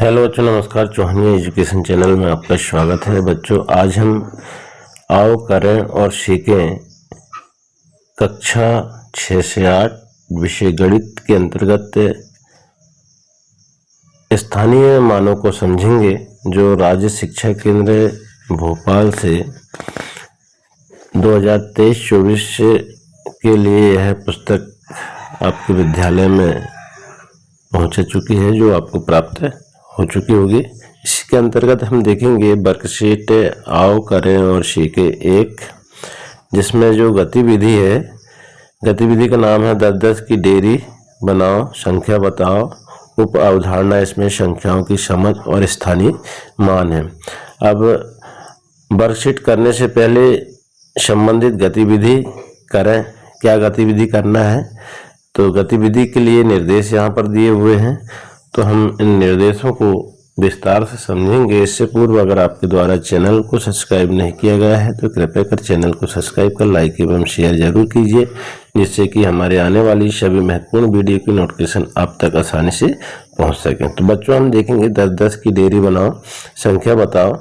Hello बच्चों, नमस्कार। चौहानिया education channel में आपका स्वागत है। बच्चों, आज हम आओ करें और सीखें कक्षा 6 से 8 विषय गणित के अंतर्गत स्थानीय मानों को समझेंगे, जो राज्य शिक्षा केंद्र भोपाल से 2023-24 के लिए यह पुस्तक आपके विद्यालय में पहुंच चुकी है, जो आपको प्राप्त हो चुकी होगी। इसके अंतर्गत हम देखेंगे वर्कशीट आओ करें और सीखें 1, जिसमें जो गतिविधि है, गतिविधि का नाम है 10-10 की डेयरी बनाओ, संख्या बताओ। उप अवधारणा इसमें संख्याओं की समझ और स्थानीय मान है। अब वर्कशीट करने से पहले संबंधित गतिविधि करें। क्या गतिविधि करना है, तो गतिविधि के लिए निर्देश यहाँ पर दिए हुए हैं, तो हम इन निर्देशों को विस्तार से समझेंगे। इससे पूर्व अगर आपके द्वारा चैनल को सब्सक्राइब नहीं किया गया है तो कृपया कर चैनल को सब्सक्राइब कर लाइक एवं शेयर जरूर कीजिए, जिससे कि हमारे आने वाली सभी महत्वपूर्ण वीडियो की नोटिफिकेशन आप तक आसानी से पहुंच सके। तो बच्चों, हम देखेंगे 10-10 की डेयरी बनाओ, संख्या बताओ।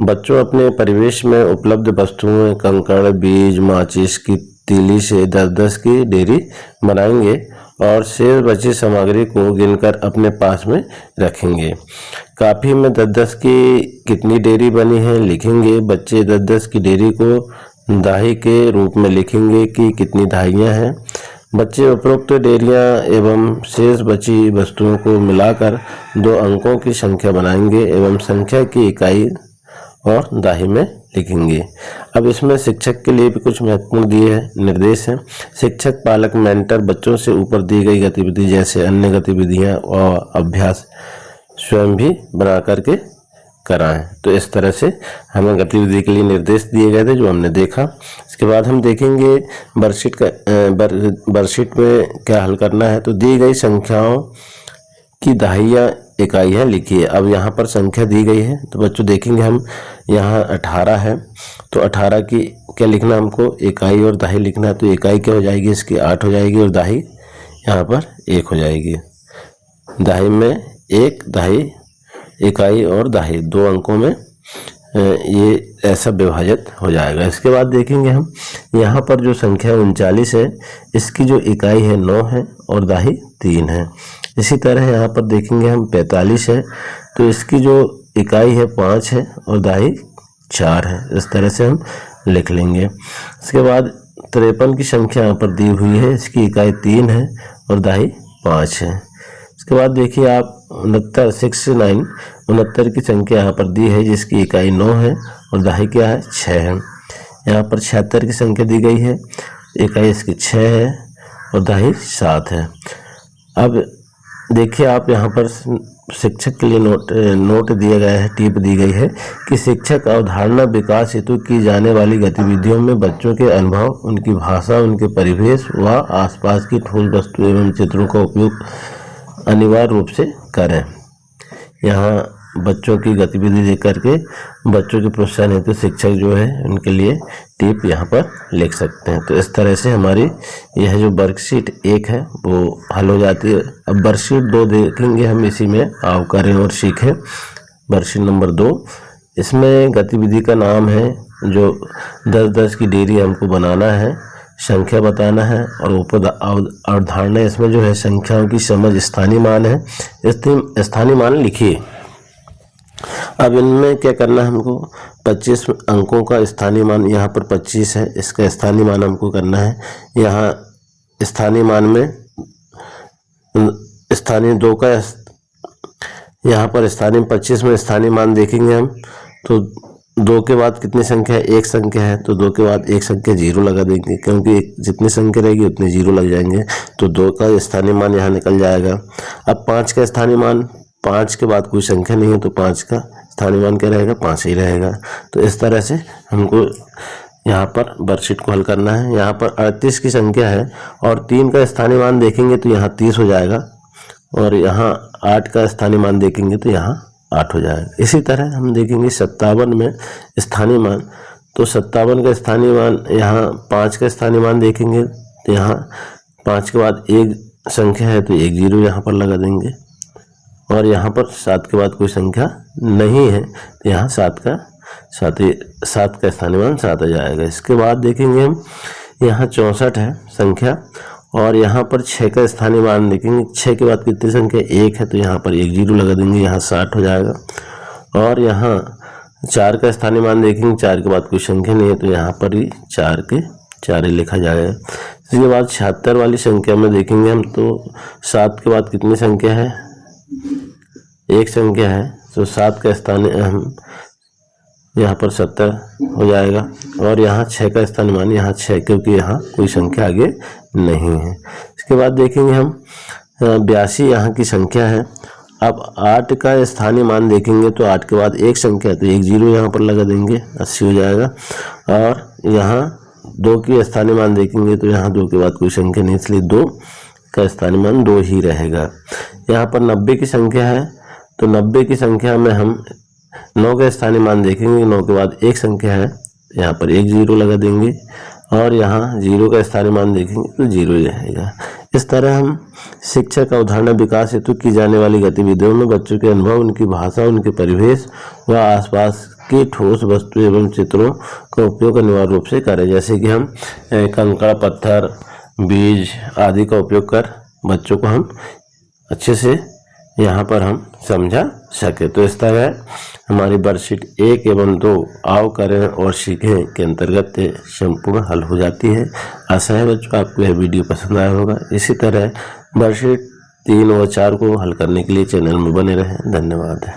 बच्चों, अपने परिवेश में उपलब्ध वस्तुओं कंकड़, बीज, माचिस की तीली से 10-10 की डेयरी बनाएंगे और शेष बची सामग्री को गिनकर अपने पास में रखेंगे। काफी में 10-10 की कितनी डेयरी बनी है लिखेंगे। बच्चे 10-10 की डेयरी को दाही के रूप में लिखेंगे कि कितनी दाहियां हैं। बच्चे उपरोक्त डेयरियां एवं शेष बची वस्तुओं को मिलाकर 2 अंकों की संख्या बनाएंगे एवं संख्या की इकाई और दाही में लिखेंगे। अब इसमें शिक्षक के लिए भी कुछ महत्वपूर्ण दिए हैं निर्देश हैं। शिक्षक, पालक, मेंटर बच्चों से ऊपर दी गई गतिविधि जैसे अन्य गतिविधियां और अभ्यास स्वयं भी बना करके कराएं। तो इस तरह से हमें गतिविधि के लिए निर्देश दिए गए थे, जो हमने देखा। इसके बाद हम देखेंगे वर्कशीट में क्या हल करना है। तो दी गई संख्याओं की दाहिया इकाइयाँ लिखिए। अब यहाँ पर संख्या दी गई है, तो बच्चों देखेंगे हम यहाँ 18 है, तो 18 की क्या लिखना, हमको इकाई और दाही लिखना है। तो इकाई क्या हो जाएगी, इसकी 8 हो जाएगी और दाही यहाँ पर 1 हो जाएगी। दाही में 1, दाही इकाई और दाही 2 अंकों में ये ऐसा विभाजित हो जाएगा। इसके बाद देखेंगे हम यहाँ पर जो संख्या 39 है, इसकी जो इकाई है 9 है और दाही 3 है। इसी तरह यहाँ पर देखेंगे हम 45 है, तो इसकी जो इकाई है 5 है और दाही 4 है। इस तरह से हम लिख लेंगे। इसके बाद 53 की संख्या यहाँ पर दी हुई है, इसकी इकाई 3 है और दाही 5 है। इसके बाद देखिए आप 69 की संख्या यहाँ पर दी है, जिसकी इकाई 9 है और दाही क्या है, 6 है। यहाँ पर 76 की संख्या दी गई है, इकाई इसकी 6 है और दाही 7 है। अब देखिए आप यहाँ पर शिक्षक के लिए नोट दिया गया है, टिप दी गई है कि शिक्षक अवधारणा विकास हेतु की जाने वाली गतिविधियों में बच्चों के अनुभव, उनकी भाषा, उनके परिवेश व आसपास की ठोस वस्तु एवं चित्रों का उपयोग अनिवार्य रूप से करें। यहाँ बच्चों की गतिविधि देख करके बच्चों के प्रोत्साहन हेतु शिक्षक जो है उनके लिए टिप यहाँ पर लिख सकते हैं। तो इस तरह से हमारी यह जो वर्कशीट 1 है वो हल हो जाती है। अब वर्कशीट 2 देखेंगे हम, इसी में आओ करें और सीखें। वर्कशीट नंबर 2, इसमें गतिविधि का नाम है जो 10-10 की डेयरी हमको बनाना है, संख्या बताना है और ऊपर अवधारणा इसमें जो है संख्याओं की समझ, स्थानीय मान है। स्थानीय मान लिखिए। अब इनमें क्या करना है, हमको 25 अंकों का स्थानीय मान, यहाँ पर 25 है, इसका स्थानीय मान हमको करना है। यहाँ स्थानीय मान में स्थानीय 2 का, यहाँ पर स्थानीय 25 में स्थानीय मान देखेंगे हम। तो 2 के बाद कितनी संख्या है, 1 संख्या है, तो 2 के बाद 1 संख्या 0 लगा देंगे, क्योंकि जितनी संख्या रहेगी उतने 0 लग जाएंगे। तो 2 का स्थानीय मान यहाँ निकल जाएगा। अब 5 का स्थानीय मान, 5 के बाद कोई संख्या नहीं है, तो 5 का स्थानीय मान क्या रहेगा, 5 ही रहेगा। तो इस तरह से हमको यहाँ पर वर्कशीट को हल करना है। यहाँ पर 38 की संख्या है और 3 का स्थानीय मान देखेंगे तो यहाँ 30 हो जाएगा और यहाँ 8 का स्थानीय मान देखेंगे तो यहाँ 8 हो जाएगा। इसी तरह हम देखेंगे 57 में स्थानीय मान, तो 57 का स्थानीय मान, यहाँ 5 का स्थानीय मान देखेंगे तो यहाँ 5 के बाद 1 संख्या है तो 1 0 यहाँ पर लगा देंगे। और यहाँ पर 7 के बाद कोई संख्या नहीं है, तो यहाँ 7 का स्थानीय मान 7 आ जाएगा। इसके बाद देखेंगे हम, यहाँ 64 है संख्या, और यहाँ पर 6 का स्थानीय मान देखेंगे। 6 के बाद कितनी संख्या, 1 है, तो यहाँ पर 1 जीरो लगा देंगे, यहाँ 60 हो जाएगा। और यहाँ 4 का स्थानीय मान देखेंगे, 4 के बाद कोई संख्या नहीं है, तो यहाँ पर ही 4 के 4 ही लिखा जाएगा। इसके बाद 76 वाली संख्या में देखेंगे हम, तो 7 के बाद कितनी संख्या है, 1 संख्या है, तो 7 का स्थानीय हम यहाँ पर 70 हो जाएगा। और यहाँ 6 का स्थानीय मान यहाँ 6, क्योंकि यहाँ कोई संख्या आगे नहीं है। इसके बाद देखेंगे हम 82 यहाँ की संख्या है। अब 8 का स्थानीय मान देखेंगे, तो 8 के बाद 1 संख्या है, तो 1 जीरो यहाँ पर लगा देंगे, 80 हो जाएगा। और यहाँ 2 की स्थानीय मान देखेंगे, तो यहाँ 2 के बाद कोई संख्या नहीं, इसलिए 2 का स्थानीय मान 2 ही रहेगा। यहाँ पर 90 की संख्या है, तो 90 की संख्या में हम 9 का स्थानीय मान देखेंगे, 9 के बाद 1 संख्या है, यहाँ पर 1 जीरो लगा देंगे। और यहाँ 0 का स्थानीय मान देखेंगे, तो 0 ही रहेगा। इस तरह हम शिक्षा का उदाहरण विकास हेतु की जाने वाली गतिविधियों में बच्चों के अनुभव, उनकी भाषा, उनके परिवेश व आसपास की ठोस वस्तु एवं चित्रों का उपयोग अनिवार्य रूप से करें। जैसे कि हम कंकड़, पत्थर, बीज आदि का उपयोग कर बच्चों को हम अच्छे से यहाँ पर हम समझा सके। तो इस तरह हमारी वर्कशीट 1 एवं 2 आओ करें और सीखें के अंतर्गत संपूर्ण हल हो जाती है। आशा है बच्चों आपको यह वीडियो पसंद आया होगा। इसी तरह वर्कशीट 3 और 4 को हल करने के लिए चैनल में बने रहें। धन्यवाद।